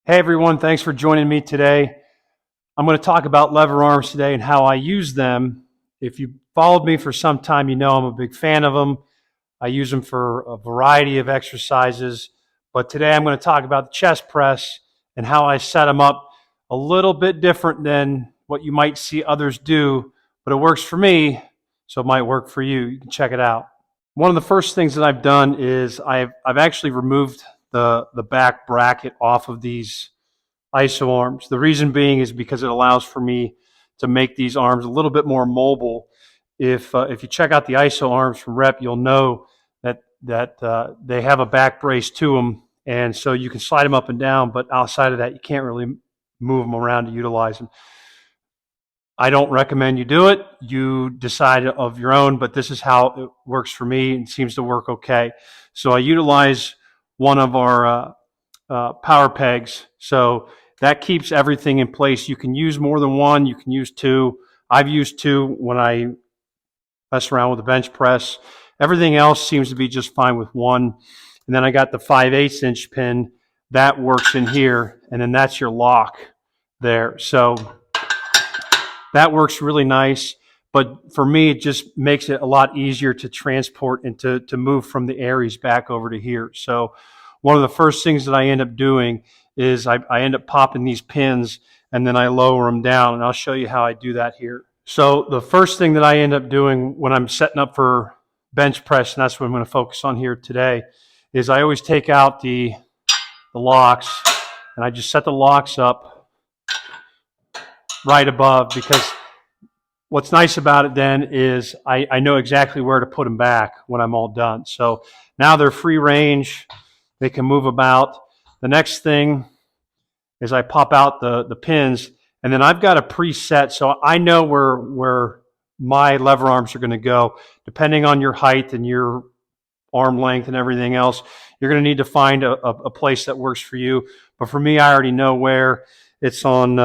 Hey everyone, thanks for joining me today. I'm going to talk about lever arms today and how I use them. If you followed me for some time, you know I'm a big fan of them. I use them for a variety of exercises, but today I'm going to talk about the chest press and how I set them up a little bit different than what you might see others do, but it works for me, so it might work for you. You can check it out. One of the first things that I've done is I've actually removed the back bracket off of these ISO arms. The reason being is because it allows for me to make these arms a little bit more mobile. If you check out the ISO arms from Rep, you'll know that they have a back brace to them, and so you can slide them up and down. But outside of that, you can't really move them around to utilize them. I don't recommend you do it. You decide of your own, but this is how it works for me and seems to work okay. So I utilize one of our power pegs. So that keeps everything in place. You can use more than one. You can use two. I've used two when I mess around with the bench press. Everything else seems to be just fine with one. And then I got the 5/8 inch pin. That works in here. And then that's your lock there. So that works really nice. But for me, it just makes it a lot easier to transport and to move from the Aries back over to here. So one of the first things that I end up doing is I end up popping these pins and then I lower them down, and I'll show you how I do that here. So the first thing that I end up doing when I'm setting up for bench press, and that's what I'm going to focus on here today, is I always take out the locks and I just set the locks up right above, because what's nice about it then is I know exactly where to put them back when I'm all done. So now they're free range. They can move about. The next thing is I pop out the pins, and then I've got a preset, so I know where my lever arms are going to go. Depending on your height and your arm length and everything else, you're going to need to find a place that works for you. But for me, I already know where. It's on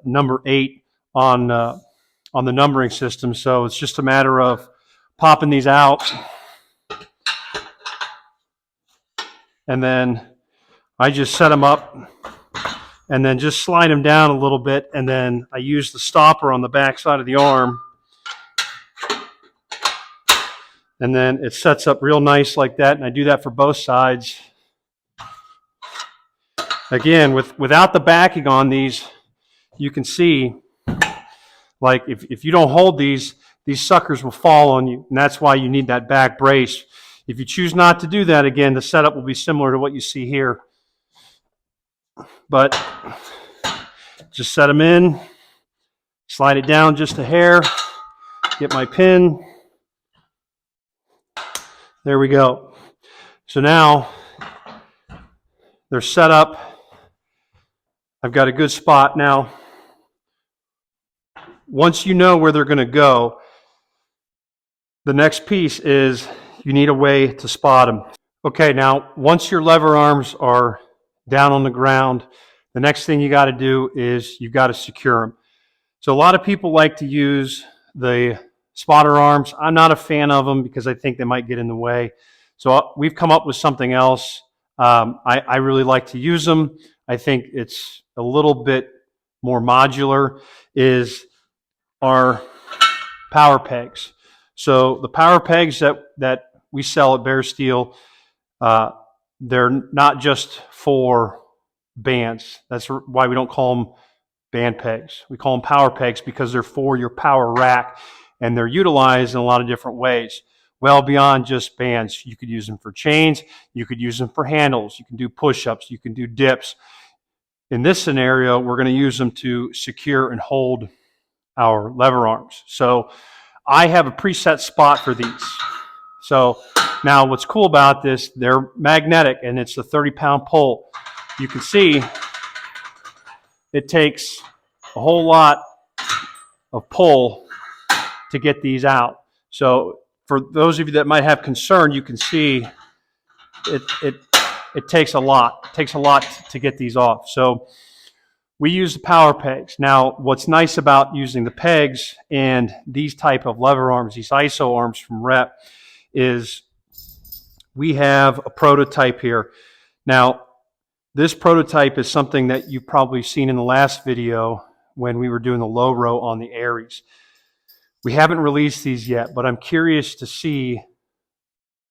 number 8 on the numbering system, so it's just a matter of popping these out, and then I just set them up and then just slide them down a little bit, and then I use the stopper on the back side of the arm, and then it sets up real nice like that, and I do that for both sides. Again, without the backing on these, you can see, like if you don't hold these suckers will fall on you, and that's why you need that back brace. If you choose not to do that, again, the setup will be similar to what you see here. But just set them in, slide it down just a hair, get my pin. There we go. So now they're set up. I've got a good spot. Now, once you know where they're going to go, the next piece is you need a way to spot them. Okay, now once your lever arms are down on the ground, the next thing you got to do is you've got to secure them. So a lot of people like to use the spotter arms. I'm not a fan of them because I think they might get in the way. So we've come up with something else. I really like to use them. I think it's a little bit more modular, is our power pegs. So the power pegs that we sell at Bear Steel, they're not just for bands. That's why we don't call them band pegs. We call them power pegs because they're for your power rack, and they're utilized in a lot of different ways. Well beyond just bands. You could use them for chains. You could use them for handles. You can do push-ups. You can do dips. In this scenario, we're going to use them to secure and hold our lever arms. So I have a preset spot for these. So now what's cool about this, they're magnetic, and it's a 30-pound pull. You can see it takes a whole lot of pull to get these out. So for those of you that might have concern, you can see it takes a lot. It takes a lot to get these off. So we use the power pegs. Now, what's nice about using the pegs and these type of lever arms, these ISO arms from Rep, is we have a prototype here. Now, This prototype is something that you've probably seen in the last video when we were doing the low row on the Aries. We haven't released these yet, but I'm curious to see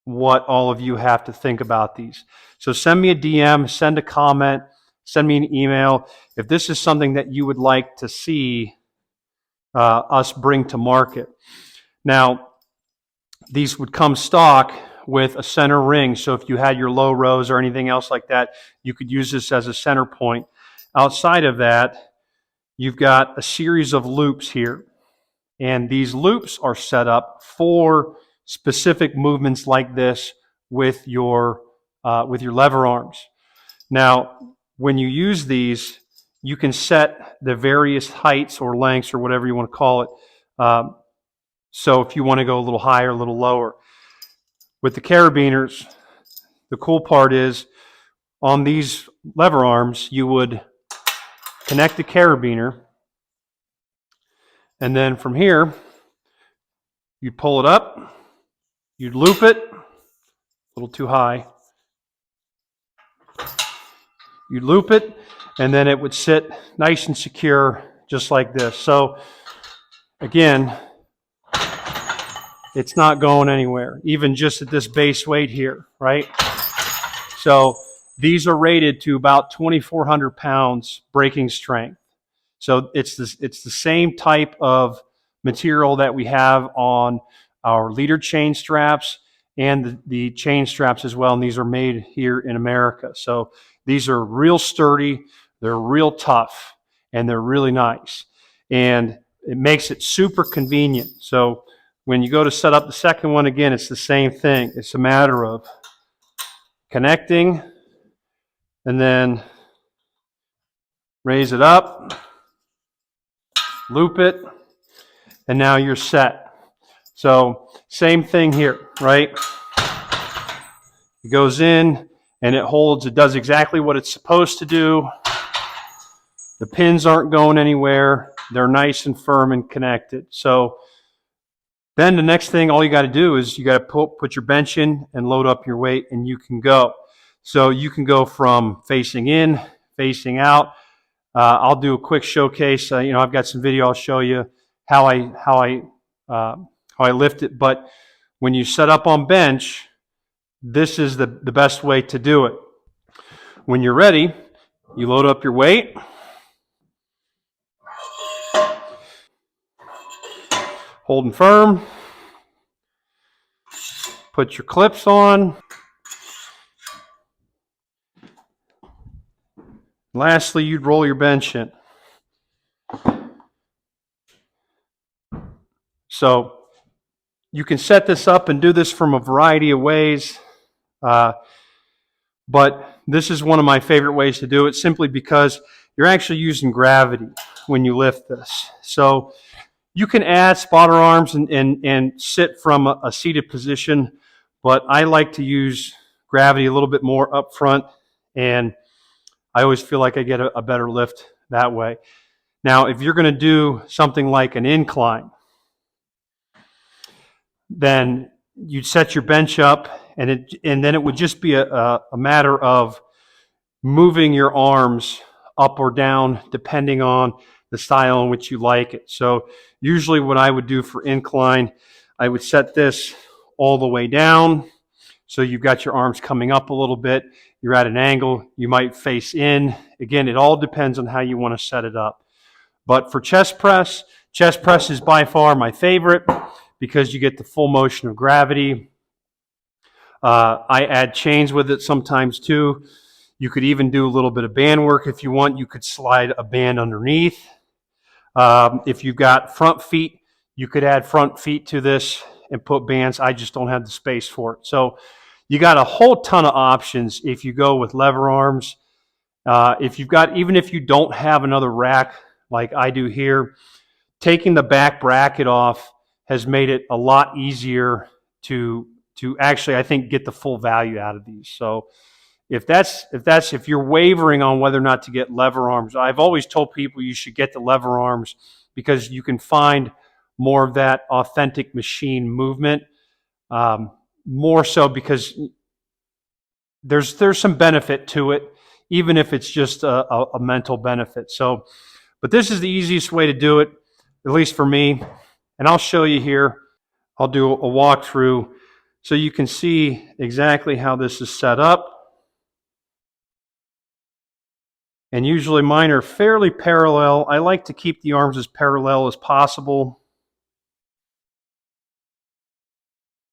what all of you have to think about these. So send me a DM, send a comment, send me an email. If this is something that you would like to see us bring to market. Now, these would come stock with a center ring. So if you had your low rows or anything else like that, you could use this as a center point. Outside of that, you've got a series of loops here. And these loops are set up for specific movements like this with your lever arms. Now, when you use these, you can set the various heights or lengths or whatever you want to call it. So if you want to go a little higher, a little lower. With the carabiners, the cool part is on these lever arms, you would connect the carabiner, and then from here, you'd pull it up, you'd loop it, a little too high. You'd loop it, and then it would sit nice and secure just like this. So again, it's not going anywhere, even just at this base weight here, right? So these are rated to about 2,400 pounds braking strength. So it's the same type of material that we have on our leader chain straps and the chain straps as well, and these are made here in America. So these are real sturdy, they're real tough, and they're really nice. And it makes it super convenient. So when you go to set up the second one, again, it's the same thing. It's a matter of connecting and then raise it up, loop it, and now you're set. So same thing here, right? It goes in and it holds, it does exactly what it's supposed to do. The pins aren't going anywhere. They're nice and firm and connected. So then the next thing, all you got to do is you got to put your bench in and load up your weight, and you can go. So you can go from facing in, facing out. I'll do a quick showcase. I've got some video. I'll show you how I lift it. But when you set up on bench, this is the best way to do it. When you're ready, you load up your weight. Holding firm. Put your clips on. Lastly, you'd roll your bench in. So you can set this up and do this from a variety of ways, but this is one of my favorite ways to do it simply because you're actually using gravity when you lift this. So you can add spotter arms and sit from a seated position, but I like to use gravity a little bit more up front, and I always feel like I get a better lift that way. Now, if you're going to do something like an incline, then you'd set your bench up, and then it would just be a matter of moving your arms up or down depending on the style in which you like it. So usually what I would do for incline, I would set this all the way down. So you've got your arms coming up a little bit. You're at an angle. You might face in. Again, it all depends on how you want to set it up. But for chest press is by far my favorite because you get the full motion of gravity. I add chains with it sometimes too. You could even do a little bit of band work if you want. You could slide a band underneath. If you've got front feet, you could add front feet to this and put bands. I just don't have the space for it. So you got a whole ton of options if you go with lever arms. Even if you don't have another rack like I do here, taking the back bracket off has made it a lot easier to actually, I think, get the full value out of these. So if you're wavering on whether or not to get lever arms, I've always told people you should get the lever arms because you can find more of that authentic machine movement. More so because there's some benefit to it. even if it's just a mental benefit. So, but this is the easiest way to do it, at least for me. And I'll show you here. I'll do a walkthrough so you can see exactly how this is set up. And usually mine are fairly parallel. I like to keep the arms as parallel as possible.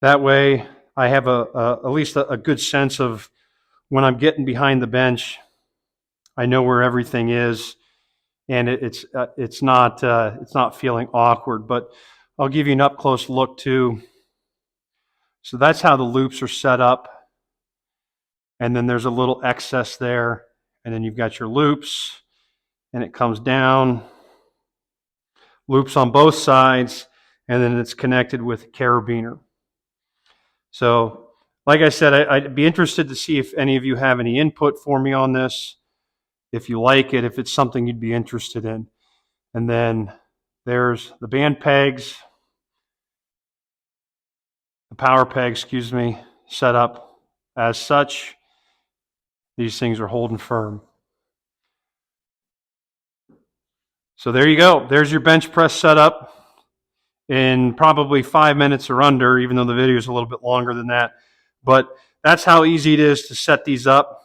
That way I have at least a good sense of when I'm getting behind the bench, I know where everything is, and it's not feeling awkward. But I'll give you an up close look too. So that's how the loops are set up, and then there's a little excess there, and then you've got your loops, and it comes down, loops on both sides, and then it's connected with a carabiner. So, like I said, I'd be interested to see if any of you have any input for me on this, if you like it, if it's something you'd be interested in. And then there's the band pegs, the power peg, excuse me, set up as such. These things are holding firm. So there you go. There's your bench press setup in probably 5 minutes or under, even though the video is a little bit longer than that. But that's how easy it is to set these up.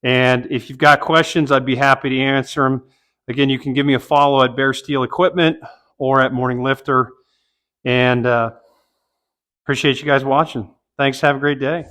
And if you've got questions, I'd be happy to answer them. Again, you can give me a follow at Bear Steel Equipment or at Morning Lifter. And appreciate you guys watching. Thanks. Have a great day.